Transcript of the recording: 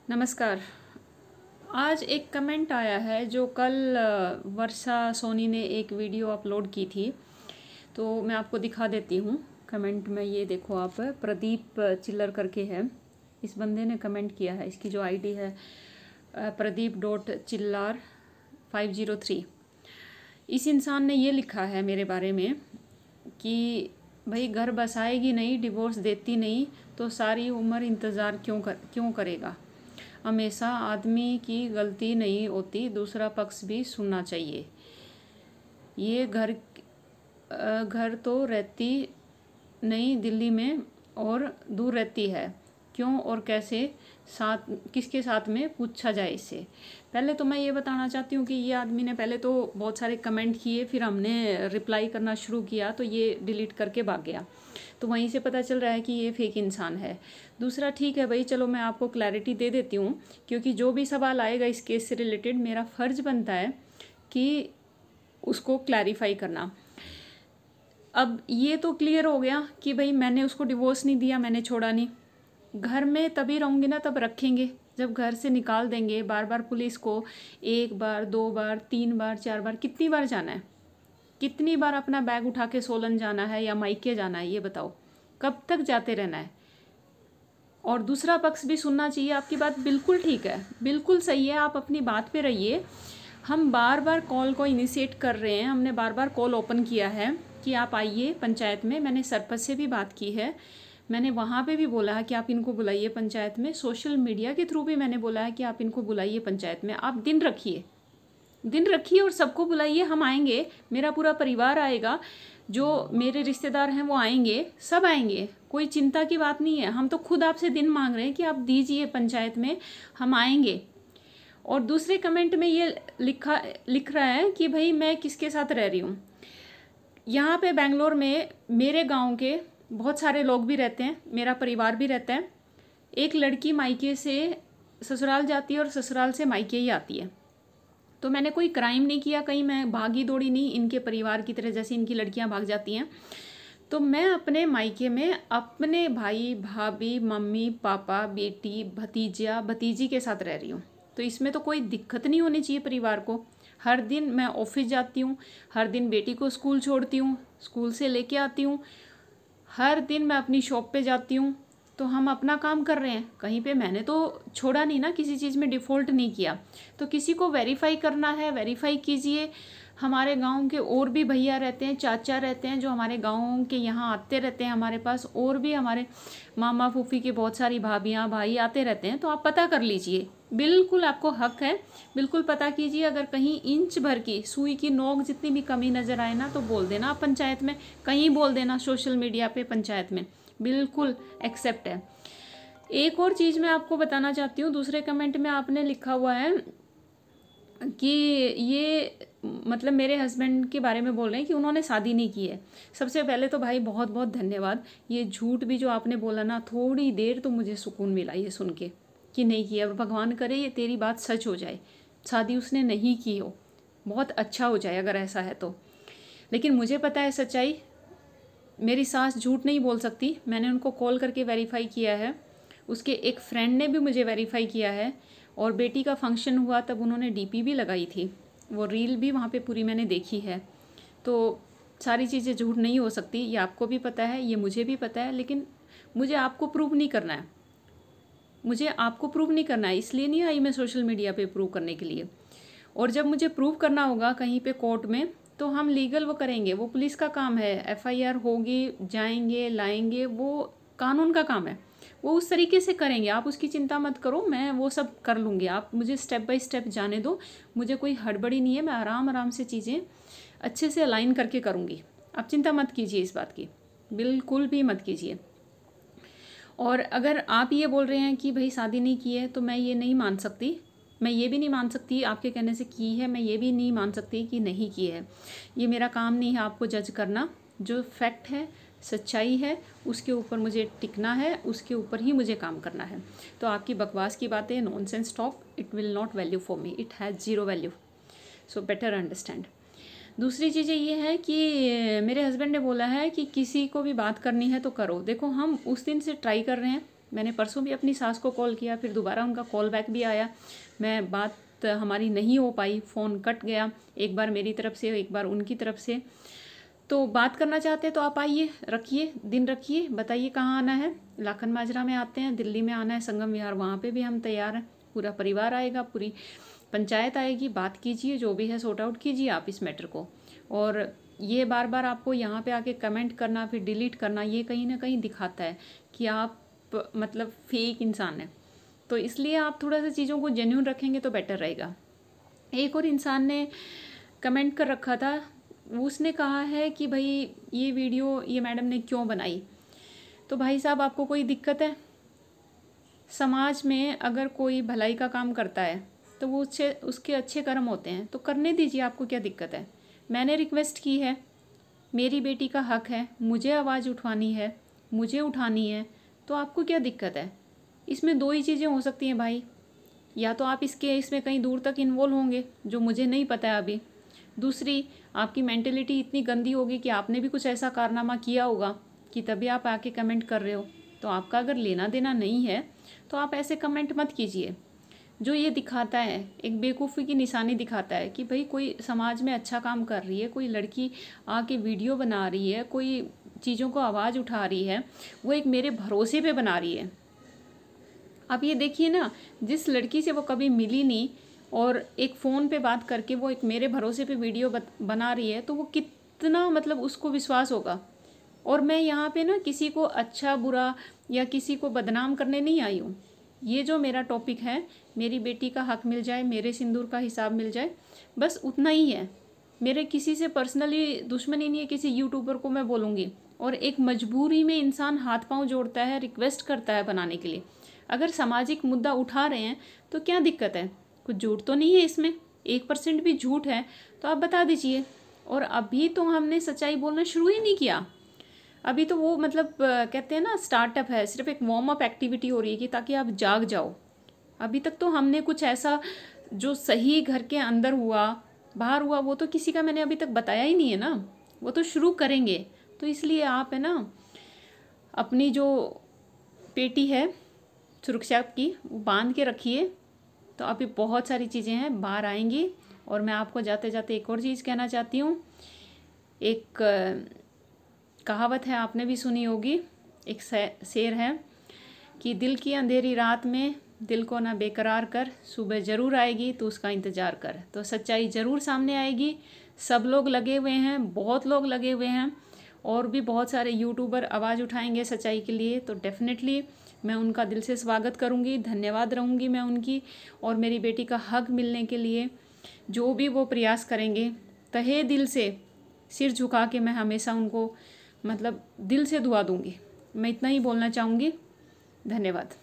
नमस्कार। आज एक कमेंट आया है जो कल वर्षा सोनी ने एक वीडियो अपलोड की थी, तो मैं आपको दिखा देती हूँ। कमेंट में ये देखो आप, प्रदीप चिल्लर करके है, इस बंदे ने कमेंट किया है। इसकी जो आईडी है प्रदीप.चिल्लार503। इस इंसान ने ये लिखा है मेरे बारे में कि भाई घर बसाएगी नहीं, डिवोर्स देती नहीं तो सारी उम्र इंतज़ार क्यों करेगा। हमेशा आदमी की गलती नहीं होती, दूसरा पक्ष भी सुनना चाहिए। ये घर तो रहती नहीं दिल्ली में और दूर रहती है, क्यों और कैसे साथ किसके साथ में पूछा जाए इससे। पहले तो मैं ये बताना चाहती हूँ कि ये आदमी ने पहले तो बहुत सारे कमेंट किए, फिर हमने रिप्लाई करना शुरू किया तो ये डिलीट करके भाग गया, तो वहीं से पता चल रहा है कि ये फेक इंसान है। दूसरा, ठीक है भाई, चलो मैं आपको क्लैरिटी दे देती हूँ, क्योंकि जो भी सवाल आएगा इस केस से रिलेटेड मेरा फ़र्ज बनता है कि उसको क्लैरिफाई करना। अब ये तो क्लियर हो गया कि भाई मैंने उसको डिवोर्स नहीं दिया, मैंने छोड़ा नहीं। घर में तभी रहूँगी ना, तब रखेंगे जब घर से निकाल देंगे। बार बार पुलिस को 1 बार 2 बार 3 बार 4 बार कितनी बार जाना है? कितनी बार अपना बैग उठा के सोलन जाना है या मायके जाना है? ये बताओ, कब तक जाते रहना है? और दूसरा पक्ष भी सुनना चाहिए। आपकी बात बिल्कुल ठीक है, बिल्कुल सही है, आप अपनी बात पे रहिए। हम बार बार कॉल को इनिशिएट कर रहे हैं, हमने बार बार कॉल ओपन किया है कि आप आइए पंचायत में। मैंने सरपंच से भी बात की है, मैंने वहाँ पे भी बोला है कि आप इनको बुलाइए पंचायत में। सोशल मीडिया के थ्रू भी मैंने बोला है कि आप इनको बुलाइए पंचायत में। आप दिन रखिए और सबको बुलाइए, हम आएंगे, मेरा पूरा परिवार आएगा, जो मेरे रिश्तेदार हैं वो आएंगे, सब आएंगे, कोई चिंता की बात नहीं है। हम तो खुद आपसे दिन मांग रहे हैं कि आप दीजिए पंचायत में, हम आएंगे। और दूसरे कमेंट में ये लिख रहा है कि भाई मैं किसके साथ रह रही हूँ। यहाँ पे बेंगलोर में मेरे गांव के बहुत सारे लोग भी रहते हैं, मेरा परिवार भी रहता है। एक लड़की मायके से ससुराल जाती है और ससुराल से मायके ही आती है। तो मैंने कोई क्राइम नहीं किया, कहीं मैं भागी दौड़ी नहीं इनके परिवार की तरह, जैसे इनकी लड़कियां भाग जाती हैं। तो मैं अपने मायके में अपने भाई भाभी मम्मी पापा बेटी भतीजा भतीजी के साथ रह रही हूँ, तो इसमें तो कोई दिक्कत नहीं होनी चाहिए परिवार को। हर दिन मैं ऑफिस जाती हूँ, हर दिन बेटी को स्कूल छोड़ती हूँ, स्कूल से लेके आती हूँ, हर दिन मैं अपनी शॉप पे जाती हूँ। तो हम अपना काम कर रहे हैं, कहीं पे मैंने तो छोड़ा नहीं ना, किसी चीज़ में डिफ़ॉल्ट नहीं किया। तो किसी को वेरीफाई करना है वेरीफाई कीजिए। हमारे गांव के और भी भैया रहते हैं, चाचा रहते हैं, जो हमारे गांव के यहाँ आते रहते हैं हमारे पास, और भी हमारे मामा फूफी के बहुत सारी भाभियाँ भाई आते रहते हैं। तो आप पता कर लीजिए, बिल्कुल आपको हक है, बिल्कुल पता कीजिए। अगर कहीं इंच भर की सुई की नोक जितनी भी कमी नज़र आए ना, तो बोल देना आप पंचायत में, कहीं बोल देना सोशल मीडिया पे, पंचायत में, बिल्कुल एक्सेप्ट है। एक और चीज़ मैं आपको बताना चाहती हूँ। दूसरे कमेंट में आपने लिखा हुआ है कि ये मतलब मेरे हस्बैंड के बारे में बोल रहे हैं कि उन्होंने शादी नहीं की है। सबसे पहले तो भाई बहुत बहुत धन्यवाद। ये झूठ भी जो आपने बोला ना, थोड़ी देर तो मुझे सुकून मिला ये सुन के कि नहीं किया। और भगवान करे ये तेरी बात सच हो जाए, शादी उसने नहीं की हो, बहुत अच्छा हो जाए अगर ऐसा है तो। लेकिन मुझे पता है सच्चाई, मेरी सास झूठ नहीं बोल सकती। मैंने उनको कॉल करके वेरीफाई किया है, उसके एक फ्रेंड ने भी मुझे वेरीफाई किया है। और बेटी का फंक्शन हुआ तब उन्होंने डीपी भी लगाई थी, वो रील भी वहाँ पे पूरी मैंने देखी है। तो सारी चीज़ें झूठ नहीं हो सकती, ये आपको भी पता है, ये मुझे भी पता है। लेकिन मुझे आपको प्रूव नहीं करना है, मुझे आपको प्रूव नहीं करना है, इसलिए नहीं आई मैं सोशल मीडिया पे प्रूव करने के लिए। और जब मुझे प्रूव करना होगा कहीं पे कोर्ट में, तो हम लीगल वो करेंगे, वो पुलिस का काम है। एफआईआर होगी, जाएंगे लाएंगे, वो कानून का काम है, वो उस तरीके से करेंगे। आप उसकी चिंता मत करो, मैं वो सब कर लूँगी। आप मुझे स्टेप बाय स्टेप जाने दो, मुझे कोई हड़बड़ी नहीं है, मैं आराम आराम से चीज़ें अच्छे से अलाइन करके करूँगी। आप चिंता मत कीजिए इस बात की, बिल्कुल भी मत कीजिए। और अगर आप ये बोल रहे हैं कि भाई शादी नहीं की है, तो मैं ये नहीं मान सकती, मैं ये भी नहीं मान सकती आपके कहने से की है, मैं ये भी नहीं मान सकती कि नहीं की है। ये मेरा काम नहीं है आपको जज करना। जो फैक्ट है, सच्चाई है, उसके ऊपर मुझे टिकना है, उसके ऊपर ही मुझे काम करना है। तो आपकी बकवास की बातें, nonsense talk, it will not value for me, it has zero value, so better understand. दूसरी चीज़ें ये है कि मेरे हस्बैंड ने बोला है कि किसी को भी बात करनी है तो करो। देखो हम उस दिन से ट्राई कर रहे हैं, मैंने परसों भी अपनी सास को कॉल किया, फिर दोबारा उनका कॉल बैक भी आया, मैं बात हमारी नहीं हो पाई, फ़ोन कट गया, एक बार मेरी तरफ से एक बार उनकी तरफ से। तो बात करना चाहते हैं तो आप आइए, रखिए दिन, रखिए, बताइए कहाँ आना है। लाखन माजरा में आते हैं, दिल्ली में आना है संगम विहार, वहाँ पे भी हम तैयार हैं। पूरा परिवार आएगा, पूरी पंचायत आएगी, बात कीजिए, जो भी है सॉर्ट आउट कीजिए आप इस मैटर को। और ये बार बार आपको यहाँ पे आके कमेंट करना फिर डिलीट करना, ये कहीं ना कहीं दिखाता है कि आप मतलब फेक इंसान है। तो इसलिए आप थोड़ा सा चीज़ों को जेन्यून रखेंगे तो बेटर रहेगा। एक और इंसान ने कमेंट कर रखा था, उसने कहा है कि भाई ये वीडियो ये मैडम ने क्यों बनाई। तो भाई साहब, आपको कोई दिक्कत है? समाज में अगर कोई भलाई का काम करता है तो वो उसके अच्छे कर्म होते हैं, तो करने दीजिए, आपको क्या दिक्कत है। मैंने रिक्वेस्ट की है, मेरी बेटी का हक है, मुझे आवाज़ उठवानी है, मुझे उठानी है, तो आपको क्या दिक्कत है। इसमें दो ही चीज़ें हो सकती हैं भाई, या तो आप इसमें कहीं दूर तक इन्वॉल्व होंगे जो मुझे नहीं पता है अभी, दूसरी आपकी मेंटेलिटी इतनी गंदी होगी कि आपने भी कुछ ऐसा कारनामा किया होगा कि तभी आप आके कमेंट कर रहे हो। तो आपका अगर लेना देना नहीं है तो आप ऐसे कमेंट मत कीजिए। जो ये दिखाता है, एक बेवकूफ़ी की निशानी दिखाता है कि भाई कोई समाज में अच्छा काम कर रही है, कोई लड़की आके वीडियो बना रही है, कोई चीज़ों को आवाज़ उठा रही है, वो एक मेरे भरोसे पे बना रही है। आप ये देखिए ना, जिस लड़की से वो कभी मिली नहीं और एक फ़ोन पे बात करके वो एक मेरे भरोसे पे वीडियो बना रही है, तो वो कितना मतलब उसको विश्वास होगा। और मैं यहाँ पे ना किसी को अच्छा बुरा या किसी को बदनाम करने नहीं आई हूँ। ये जो मेरा टॉपिक है, मेरी बेटी का हक मिल जाए, मेरे सिंदूर का हिसाब मिल जाए, बस उतना ही है। मेरे किसी से पर्सनली दुश्मनी नहीं है, किसी यूट्यूबर को मैं बोलूँगी। और एक मजबूरी में इंसान हाथ पांव जोड़ता है, रिक्वेस्ट करता है बनाने के लिए। अगर सामाजिक मुद्दा उठा रहे हैं तो क्या दिक्कत है, कुछ झूठ तो नहीं है इसमें, 1% भी झूठ है तो आप बता दीजिए। और अभी तो हमने सच्चाई बोलना शुरू ही नहीं किया, अभी तो वो मतलब कहते हैं ना स्टार्टअप है, सिर्फ एक वार्म अप एक्टिविटी हो रही है कि ताकि आप जाग जाओ। अभी तक तो हमने कुछ ऐसा जो सही घर के अंदर हुआ बाहर हुआ वो तो किसी का मैंने अभी तक बताया ही नहीं है ना, वो तो शुरू करेंगे। तो इसलिए आप है ना अपनी जो पेटी है सुरक्षा की वो बांध के रखिए। तो अभी बहुत सारी चीज़ें हैं बाहर आएंगी। और मैं आपको जाते जाते एक और चीज़ कहना चाहती हूँ। एक कहावत है, आपने भी सुनी होगी, एक शेर है कि दिल की अंधेरी रात में दिल को ना बेकरार कर, सुबह ज़रूर आएगी तो उसका इंतज़ार कर। तो सच्चाई ज़रूर सामने आएगी। सब लोग लगे हुए हैं, बहुत लोग लगे हुए हैं, और भी बहुत सारे यूट्यूबर आवाज़ उठाएंगे सच्चाई के लिए। तो डेफिनेटली मैं उनका दिल से स्वागत करूंगी, धन्यवाद रहूंगी मैं उनकी। और मेरी बेटी का हक मिलने के लिए जो भी वो प्रयास करेंगे, तहे दिल से सिर झुका के मैं हमेशा उनको मतलब दिल से दुआ दूंगी। मैं इतना ही बोलना चाहूँगी। धन्यवाद।